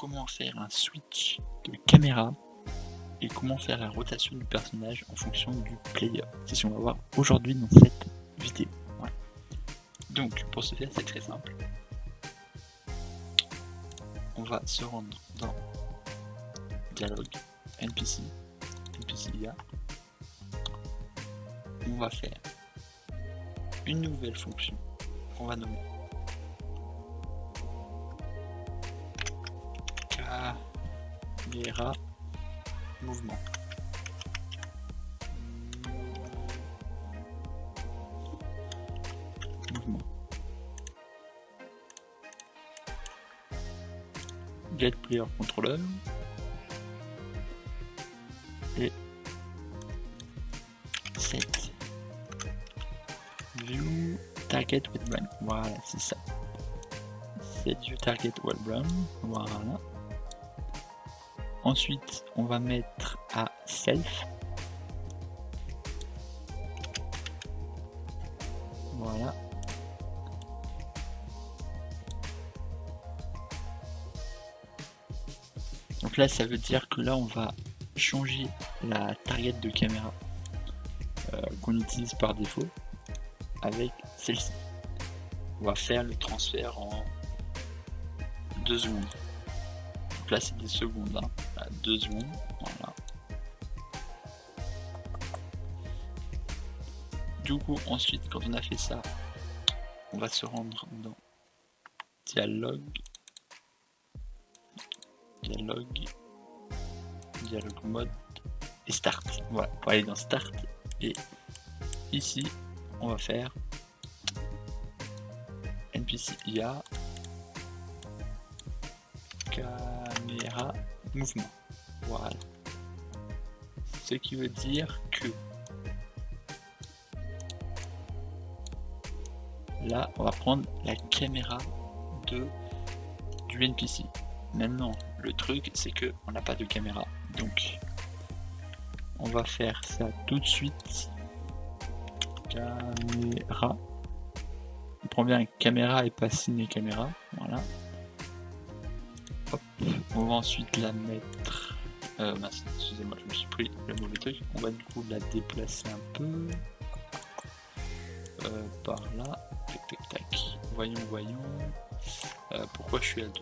comment faire un switch de caméra et comment faire la rotation du personnage en fonction du player. C'est ce qu'on va voir aujourd'hui dans cette vidéo. Voilà. Donc pour ce faire, c'est très simple. On va se rendre dans Dialogue, NPC, NPC IA. On va faire une nouvelle fonction qu'on va nommer caméra mouvement. Get player controller et set view target with brand. Voilà, c'est ça. Set view target with brand. Voilà. Ensuite, on va mettre à self. Voilà. Donc là, ça veut dire que là, on va changer la target de caméra qu'on utilise par défaut avec celle-ci. On va faire le transfert en 2 secondes. Donc là, c'est des secondes. Hein. Là, 2 secondes. Voilà. Du coup, ensuite, quand on a fait ça, on va se rendre dans Dialogue. Dialogue mode et Start. Voilà, on va aller dans Start et ici on va faire NPC IA caméra mouvement. Voilà. Ce qui veut dire que là on va prendre la caméra du NPC. Maintenant, le truc, c'est que on n'a pas de caméra, donc on va faire ça tout de suite. Caméra. On prend bien caméra et pas ciné caméra. Voilà. Hop. On va ensuite la mettre. Excusez-moi, je me suis pris le mauvais truc. On va du coup la déplacer un peu par là. Tac, tac, tac. Voyons. Pourquoi je suis à 2?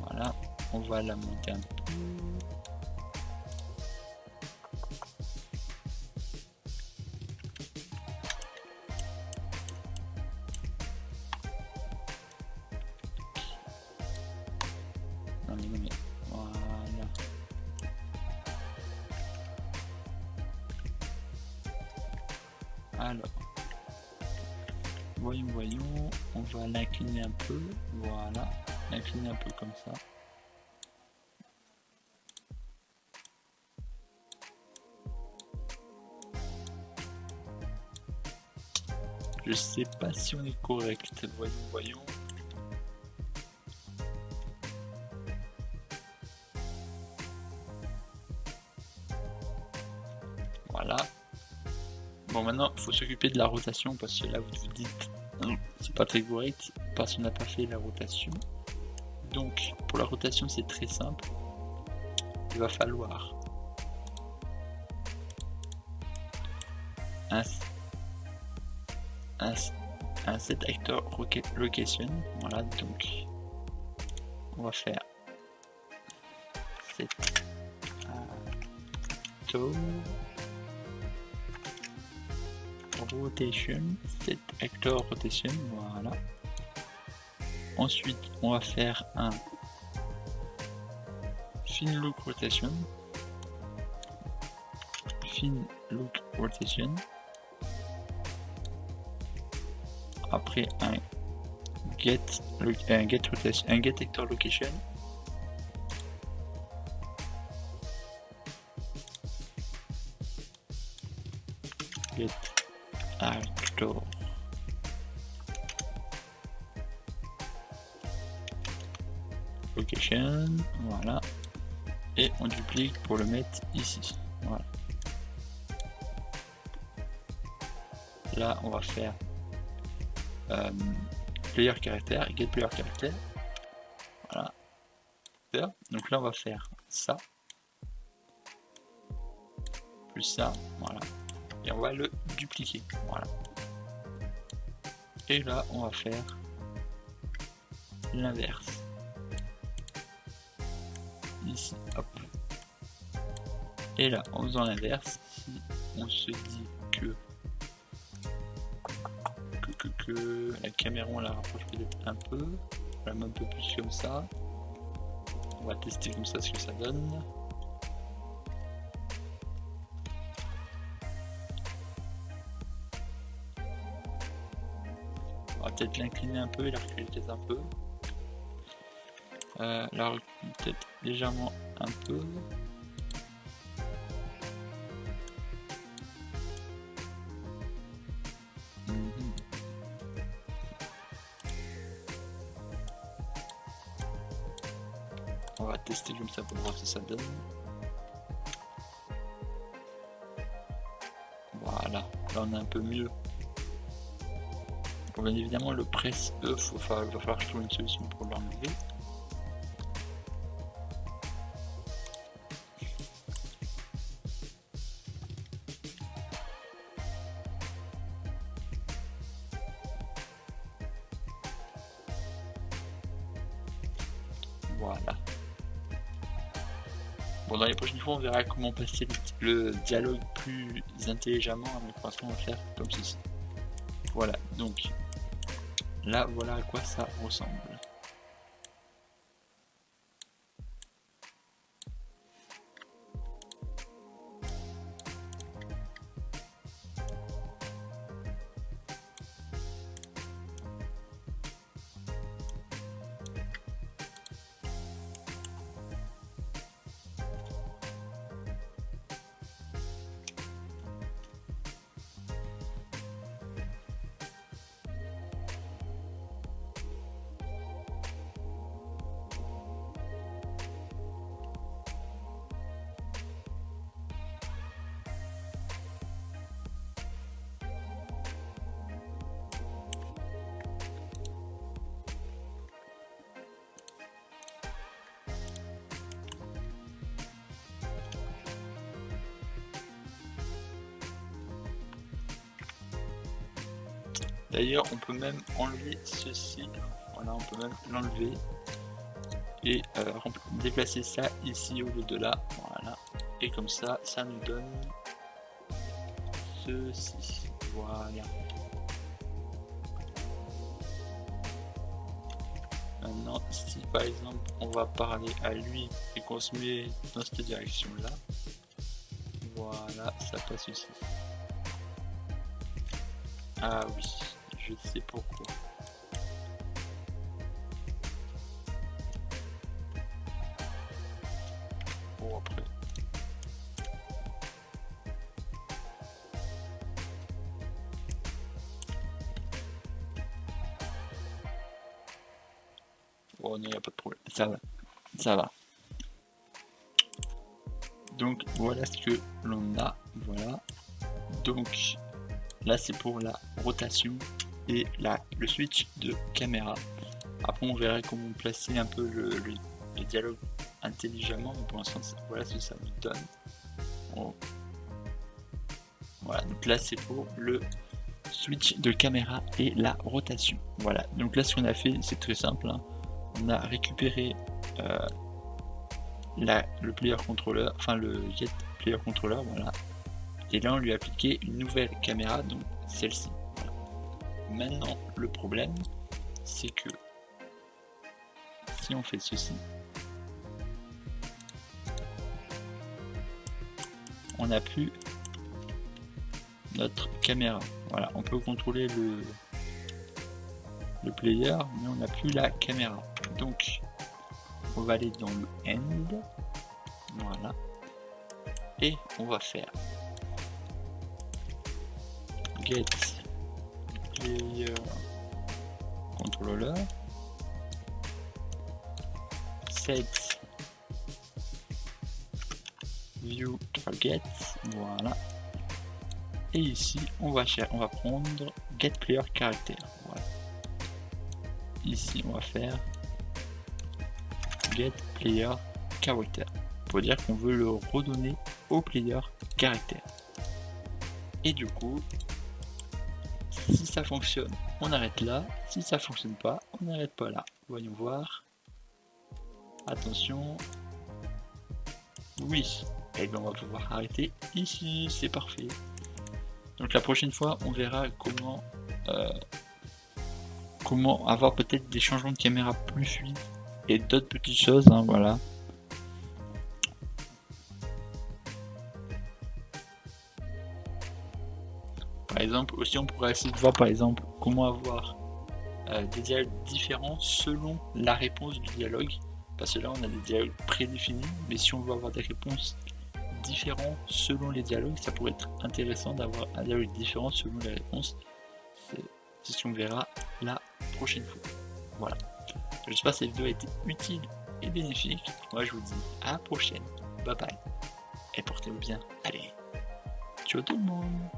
Voilà, on va la monter un peu. Non mais, voilà. Alors, voyons, on va l'incliner un peu, voilà, l'incliner un peu comme ça. Je sais pas si on est correct, voyons. Voilà. Bon, maintenant, il faut s'occuper de la rotation parce que là, vous vous dites, c'est pas très correct parce qu'on n'a pas fait la rotation. Donc, pour la rotation, c'est très simple. Il va falloir un set actor location. Voilà, donc on va faire set actor rotation, set actor rotation, voilà. Ensuite, on va faire un fin look rotation. Après un get actor location. Get actor location, voilà, et on duplique pour le mettre ici, voilà. là on va faire player character, get player character, voilà. Donc là on va faire ça, plus ça, voilà, et on va le dupliquer, voilà. Et là on va faire l'inverse, ici, hop. Et là, en faisant l'inverse, si on se dit que la caméra on la rapproche peut-être un peu, on la met un peu plus comme ça. On va tester comme ça ce que ça donne. On va peut-être l'incliner un peu et la reculer peut-être un peu. La reculer peut-être légèrement un peu. On va tester comme ça pour voir ce que ça donne. Voilà, là on est un peu mieux. Bon, bien évidemment le press E, il va falloir que je trouve une solution pour l'enlever. Voilà. Bon, dans les prochaines fois on verra comment passer le dialogue plus intelligemment, mais pour l'instant on va faire comme ceci. Voilà, donc là voilà à quoi ça ressemble. D'ailleurs, on peut même enlever ceci. Voilà, on peut même l'enlever et déplacer ça ici au lieu de là. Voilà. Et comme ça, ça nous donne ceci. Voilà. Maintenant, si par exemple on va parler à lui et qu'on se met dans cette direction là, voilà, ça passe ici. Ah oui, je sais pourquoi. Bon après. Bon non, il n'y a pas de problème, ça va, ça va. Donc voilà ce que l'on a, voilà. Donc là c'est pour la rotation et le switch de caméra. Après on verra comment placer un peu le dialogue intelligemment, mais pour l'instant voilà ce que ça nous donne. Bon. Voilà, donc là c'est pour le switch de caméra et la rotation. Voilà, donc là ce qu'on a fait c'est très simple, hein. On a récupéré le player controller, enfin le get player controller, voilà. Et là on lui a appliqué une nouvelle caméra, donc celle-ci. Voilà. Maintenant le problème c'est que si on fait ceci, on n'a plus notre caméra. Voilà, on peut contrôler le player, mais on n'a plus la caméra. Donc on va aller dans le end, voilà, et on va faire get player controller, set view target, voilà, Et ici, on va prendre Get Player Character. Voilà. Ici, on va faire Get Player Character. Pour dire qu'on veut le redonner au player caractère. Et du coup, si ça fonctionne, on arrête là. Si ça fonctionne pas, on n'arrête pas là. Voyons voir. Attention. Oui. Et bien on va pouvoir arrêter ici. C'est parfait. Donc la prochaine fois, on verra comment avoir peut-être des changements de caméra plus fluides et d'autres petites choses. Hein, voilà. Par exemple, aussi on pourrait essayer de voir par exemple comment avoir des dialogues différents selon la réponse du dialogue. Parce que là on a des dialogues prédéfinis, mais si on veut avoir des réponses différentes selon les dialogues, ça pourrait être intéressant d'avoir un dialogue différent selon les réponses. C'est ce qu'on verra la prochaine fois. Voilà. J'espère que cette vidéo a été utile et bénéfique. Moi je vous dis à la prochaine. Bye bye. Et portez-vous bien. Allez. Ciao tout le monde.